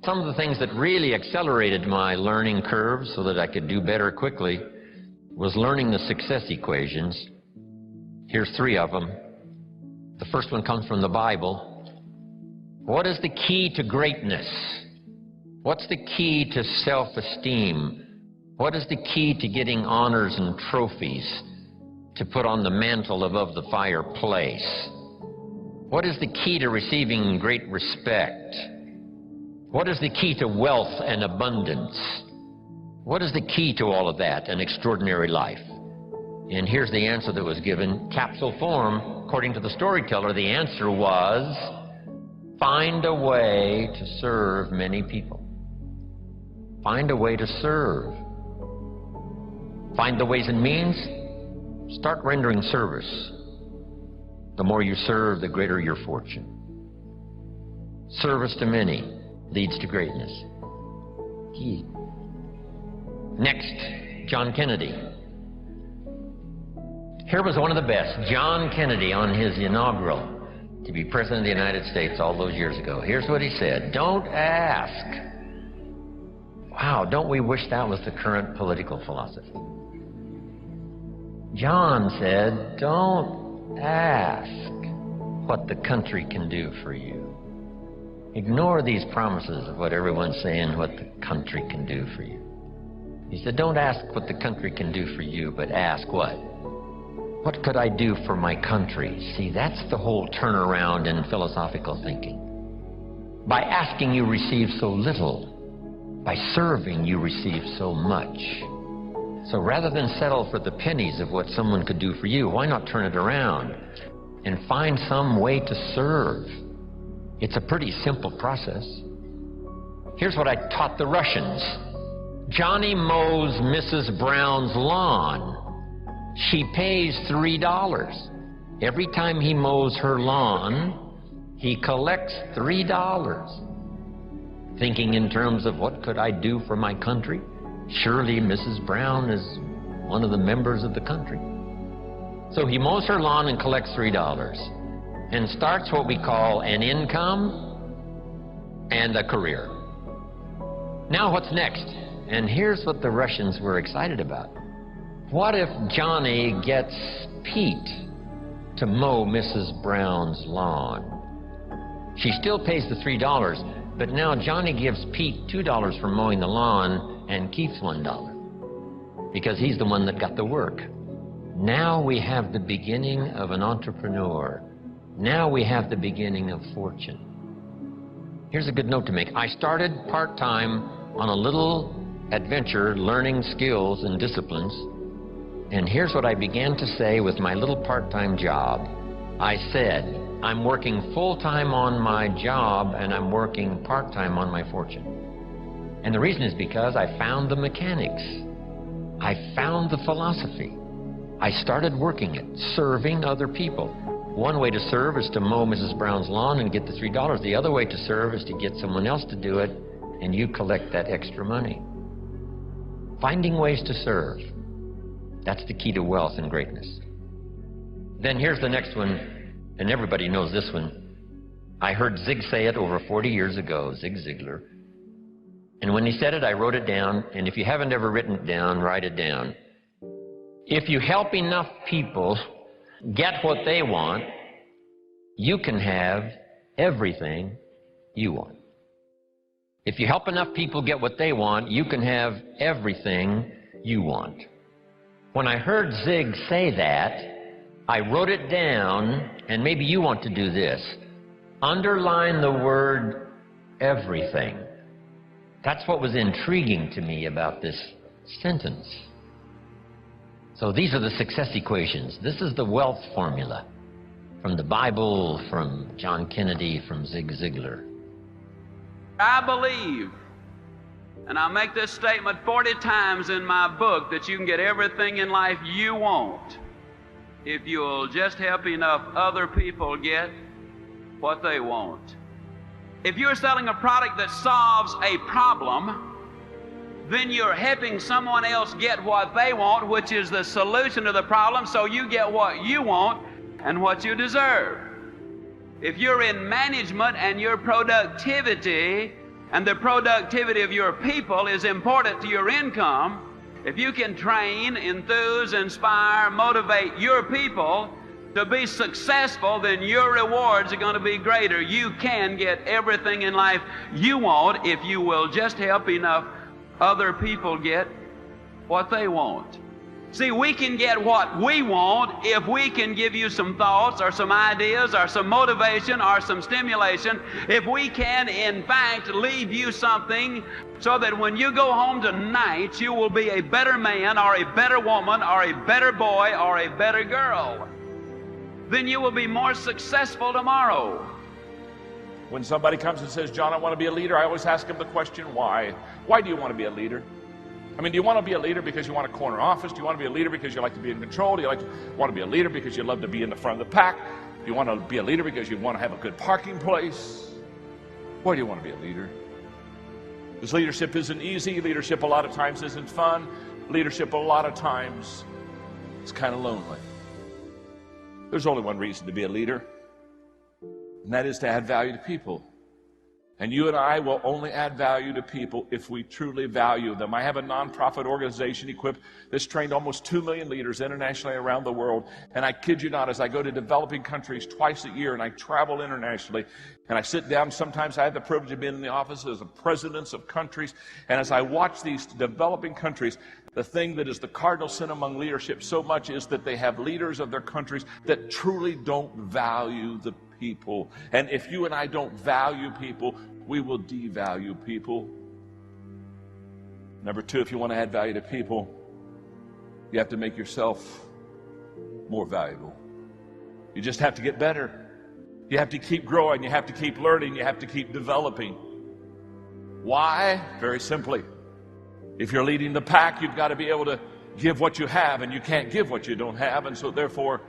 Some of the things that really accelerated my learning curve so that I could do better quickly was learning the success equations. Here's 3 of them. The first one comes from the Bible. What is the key to greatness? What's the key to self-esteem? What is the key to getting honors and trophies to put on the mantle above the fireplace? What is the key to receiving great respect? What is the key to wealth and abundance? What is the key to all of that, an extraordinary life? And here's the answer that was given, capsule form. According to the storyteller, the answer was, find a way to serve many people. Find a way to serve. Find the ways and means. Start rendering service. The more you serve, the greater your fortune. Service to many leads to greatness. Key. Next, John Kennedy. Here was one of the best, John Kennedy, on his inaugural to be President of the United States all those years ago. Here's what he said, don't ask. Wow, don't we wish that was the current political philosophy? John said, don't ask what the country can do for you. Ignore these promises of what everyone's saying, what the country can do for you. He said, don't ask what the country can do for you, but ask what? What could I do for my country? See, that's the whole turnaround in philosophical thinking. By asking, you receive so little. By serving, you receive so much. So rather than settle for the pennies of what someone could do for you, why not turn it around and find some way to serve? It's a pretty simple process. Here's what I taught the Russians. Johnny mows Mrs. Brown's lawn. She pays $3. Every time he mows her lawn, he collects $3. Thinking in terms of what could I do for my country? Surely Mrs. Brown is one of the members of the country. So he mows her lawn and collects $3 and starts what we call an income and a career. Now what's next? And here's what the Russians were excited about. What if Johnny gets Pete to mow Mrs. Brown's lawn? She still pays the $3, but now Johnny gives Pete $2 for mowing the lawn and keeps $1 because he's the one that got the work. Now we have the beginning of an entrepreneur. Now we have the beginning of fortune. Here's a good note to make. I started part-time on a little adventure learning skills and disciplines, and here's what I began to say with my little part-time job. I said, I'm working full-time on my job and I'm working part-time on my fortune. And the reason is because I found the mechanics. I found the philosophy. I started working it, serving other people. One way to serve is to mow Mrs. Brown's lawn and get the $3. The other way to serve is to get someone else to do it and you collect that extra money. Finding ways to serve. That's the key to wealth and greatness. Then here's the next one, and everybody knows this one. I heard Zig say it over 40 years ago, Zig Ziglar. And when he said it, I wrote it down, and if you haven't ever written it down, write it down. If you help enough people get what they want, you can have everything you want. If you help enough people get what they want, you can have everything you want. When I heard Zig say that, I wrote it down, and maybe you want to do this. Underline the word everything. That's what was intriguing to me about this sentence. So these are the success equations. This is the wealth formula from the Bible, from John Kennedy, from Zig Ziglar. I believe, and I make this statement 40 times in my book, that you can get everything in life you want if you'll just help enough other people get what they want. If you're selling a product that solves a problem, then you're helping someone else get what they want, which is the solution to the problem, so you get what you want and what you deserve. If you're in management and your productivity and the productivity of your people is important to your income, if you can train, enthuse, inspire, motivate your people to be successful, then your rewards are going to be greater. You can get everything in life you want if you will just help enough other people get what they want. See, we can get what we want if we can give you some thoughts or some ideas or some motivation or some stimulation. If we can, in fact, leave you something so that when you go home tonight, you will be a better man or a better woman or a better boy or a better girl. Then you will be more successful tomorrow. When somebody comes and says, John, I want to be a leader, I always ask them the question, why? Why do you want to be a leader? I mean, do you want to be a leader because you want a corner office? Do you want to be a leader because you like to be in control? Do you want to be a leader because you love to be in the front of the pack? Do you want to be a leader because you want to have a good parking place? Why do you want to be a leader? Because leadership isn't easy. Leadership a lot of times isn't fun. Leadership a lot of times is kind of lonely. There's only one reason to be a leader, and that is to add value to people. And you and I will only add value to people if we truly value them. I have a nonprofit organization, Equip, that's trained almost 2 million leaders internationally around the world. And I kid you not, as I go to developing countries twice a year and I travel internationally, and I sit down, sometimes I have the privilege of being in the offices of presidents of countries. And as I watch these developing countries, the thing that is the cardinal sin among leadership so much is that they have leaders of their countries that truly don't value the people. And if you and I don't value people, we will devalue people. Number two, if you want to add value to people, you have to make yourself more valuable. You just have to get better. You have to keep growing. You have to keep learning. You have to keep developing. Why? Very simply. If you're leading the pack, you've got to be able to give what you have, and you can't give what you don't have. And so therefore,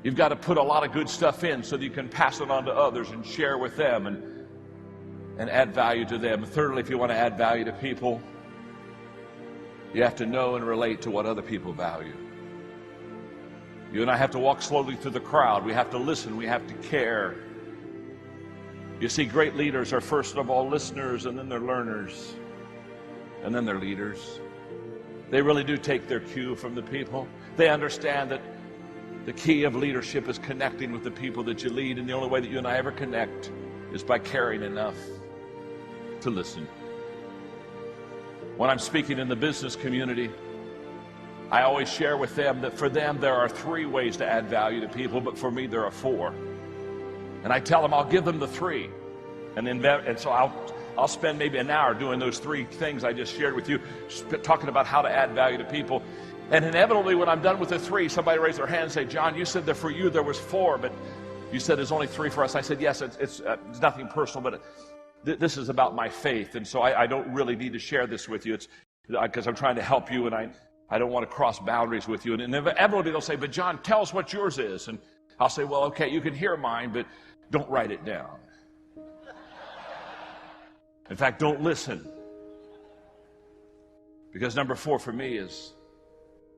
you've got to put a lot of good stuff in so that you can pass it on to others and share with them and add value to them. Thirdly, if you want to add value to people, you have to know and relate to what other people value. You and I have to walk slowly through the crowd. We have to listen. We have to care. You see, great leaders are first of all listeners, and then they're learners, and then they're leaders. They really do take their cue from the people. They understand that the key of leadership is connecting with the people that you lead, and the only way that you and I ever connect is by caring enough to listen. When I'm speaking in the business community, I always share with them that for them there are 3 ways to add value to people, but for me there are 4. And I tell them I'll give them the 3, and so I'll spend maybe an hour doing those 3 things I just shared with you, talking about how to add value to people. And inevitably, when I'm done with the 3, somebody raise their hand and say, John, you said that for you there was 4, but you said there's only 3 for us. I said, yes, it's nothing personal, but this is about my faith, and so I don't really need to share this with you. It's because I'm trying to help you, and I don't want to cross boundaries with you. And inevitably they'll say, but John, tell us what yours is. And I'll say, well, okay, you can hear mine, but don't write it down. In fact, don't listen. Because number 4 for me is,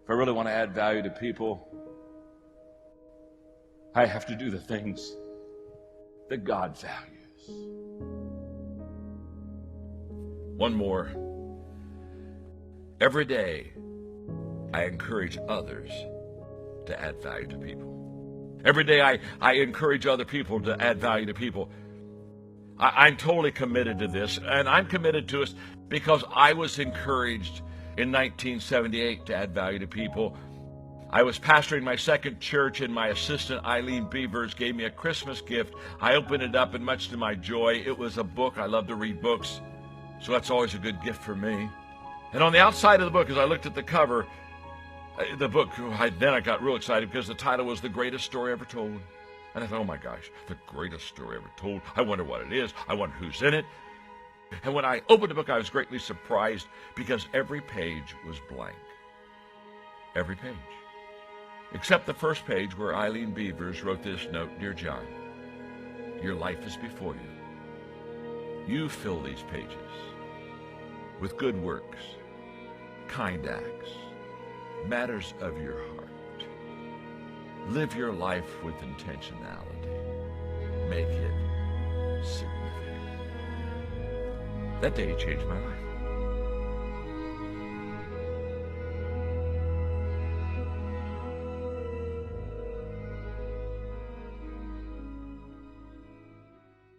if I really want to add value to people, I have to do the things that God values. One more. Every day, I encourage others to add value to people. Every day, I encourage other people to add value to people. I'm totally committed to this, and I'm committed to it because I was encouraged in 1978 to add value to people. I was pastoring my second church, and my assistant, Eileen Beavers, gave me a Christmas gift. I opened it up, and much to my joy, it was a book. I love to read books, so that's always a good gift for me. And on the outside of the book, as I looked at the cover, the book, then I got real excited because the title was The Greatest Story Ever Told. And I thought, oh my gosh, the greatest story ever told. I wonder what it is. I wonder who's in it. And when I opened the book, I was greatly surprised because every page was blank. Every page. Except the first page where Eileen Beavers wrote this note, Dear John, your life is before you. You fill these pages with good works, kind acts, matters of your heart. Live your life with intentionality. Make it significant. That day changed my life.